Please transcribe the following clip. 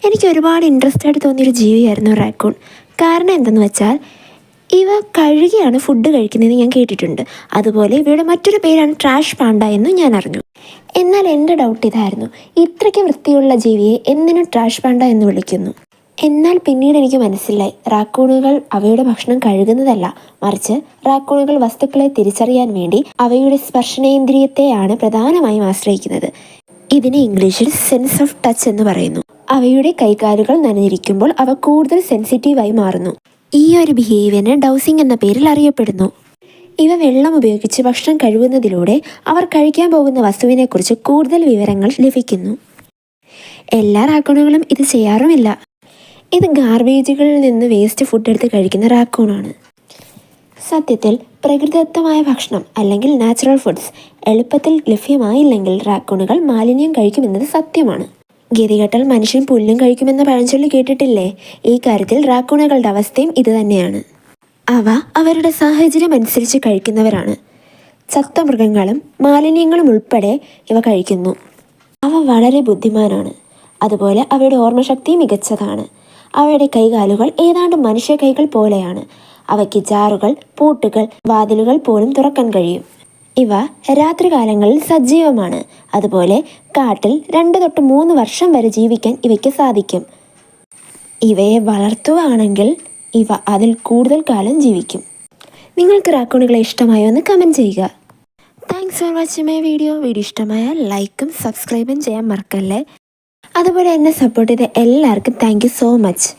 എനിക്ക് ഒരുപാട് ഇൻട്രസ്റ്റ് ആയിട്ട് തോന്നിയൊരു ജീവിയായിരുന്നു റാക്കൂൺ. കാരണം എന്തെന്ന് വെച്ചാൽ ഇവ കഴുകിയാണ് ഫുഡ് കഴിക്കുന്നതെന്ന് ഞാൻ കേട്ടിട്ടുണ്ട്. അതുപോലെ ഇവയുടെ മറ്റൊരു പേരാണ് ട്രാഷ് പാണ്ട എന്നും ഞാൻ അറിഞ്ഞു. എന്നാൽ എൻ്റെ ഡൗട്ട് ഇതായിരുന്നു, ഇത്രയ്ക്ക് വൃത്തിയുള്ള ജീവിയെ എന്തിനു ട്രാഷ് പാണ്ട എന്ന് വിളിക്കുന്നു? എന്നാൽ പിന്നീട് എനിക്ക് മനസ്സിലായി, റാക്കൂണുകൾ അവയുടെ ഭക്ഷണം കഴുകുന്നതല്ല, മറിച്ച് റാക്കൂണുകൾ വസ്തുക്കളെ തിരിച്ചറിയാൻ വേണ്ടി അവയുടെ സ്പർശനേന്ദ്രിയത്തെയാണ് പ്രധാനമായും ആശ്രയിക്കുന്നത്. ഇതിനെ ഇംഗ്ലീഷിൽ സെൻസ് ഓഫ് ടച്ച് എന്ന് പറയുന്നു. അവയുടെ കൈകാലുകൾ നനഞ്ഞിരിക്കുമ്പോൾ അവ കൂടുതൽ സെൻസിറ്റീവായി മാറുന്നു. ഈ ഒരു ബിഹേവിയറിന് ഡൗസിംഗ് എന്ന പേരിൽ അറിയപ്പെടുന്നു. ഇവ വെള്ളം ഉപയോഗിച്ച് ഭക്ഷണം കഴുകുന്നതിലൂടെ അവർ കഴിക്കാൻ പോകുന്ന വസ്തുവിനെക്കുറിച്ച് കൂടുതൽ വിവരങ്ങൾ ലഭിക്കുന്നു. എല്ലാ റാക്കൂണുകളും ഇത് ചെയ്യാറുമില്ല. ഇത് ഗാർബേജുകളിൽ നിന്ന് വേസ്റ്റ് ഫുഡ് എടുത്ത് കഴിക്കുന്ന റാക്കൂണാണ്. സത്യത്തിൽ പ്രകൃതിദത്തമായ ഭക്ഷണം അല്ലെങ്കിൽ നാച്ചുറൽ ഫുഡ്സ് എളുപ്പത്തിൽ ലഭ്യമായില്ലെങ്കിൽ റാക്കൂണുകൾ മാലിന്യം കഴിക്കുമെന്നത് സത്യമാണ്. ഗതികെട്ടാൽ മനുഷ്യൻ പുല്ലും കഴിക്കുമെന്ന പഴഞ്ചൊല്ലി കേട്ടിട്ടില്ലേ? ഈ കാര്യത്തിൽ റാക്കൂണുകളുടെ അവസ്ഥയും ഇതുതന്നെയാണ്. അവ അവരുടെ സാഹചര്യം അനുസരിച്ച് കഴിക്കുന്നവരാണ്. ചത്ത മൃഗങ്ങളും മാലിന്യങ്ങളും ഉൾപ്പെടെ ഇവ കഴിക്കുന്നു. അവ വളരെ ബുദ്ധിമാനാണ്. അതുപോലെ അവയുടെ ഓർമ്മശക്തി മികച്ചതാണ്. അവയുടെ കൈകാലുകൾ ഏതാണ്ട് മനുഷ്യ കൈകൾ പോലെയാണ്. അവയ്ക്ക് ജാറുകൾ, പൂട്ടുകൾ, വാതിലുകൾ പോലും തുറക്കാൻ കഴിയും. ഇവ രാത്രികാലങ്ങളിൽ സജീവമാണ്. അതുപോലെ കാട്ടിൽ 2 തൊട്ട് 3 വർഷം വരെ ജീവിക്കാൻ ഇവയ്ക്ക് സാധിക്കും. ഇവയെ വളർത്തുകയാണെങ്കിൽ ഇവ അതിൽ കൂടുതൽ കാലം ജീവിക്കും. നിങ്ങൾക്ക് റാക്കൂണുകളെ ഇഷ്ടമായോ എന്ന് കമൻറ്റ് ചെയ്യുക. Thanks for watching my video ഇഷ്ടമായാൽ ലൈക്കും സബ്സ്ക്രൈബും ചെയ്യാൻ മറക്കല്ലേ. അതുപോലെ എന്നെ സപ്പോർട്ട് ചെയ്ത എല്ലാവർക്കും താങ്ക് യു സോ മച്ച്.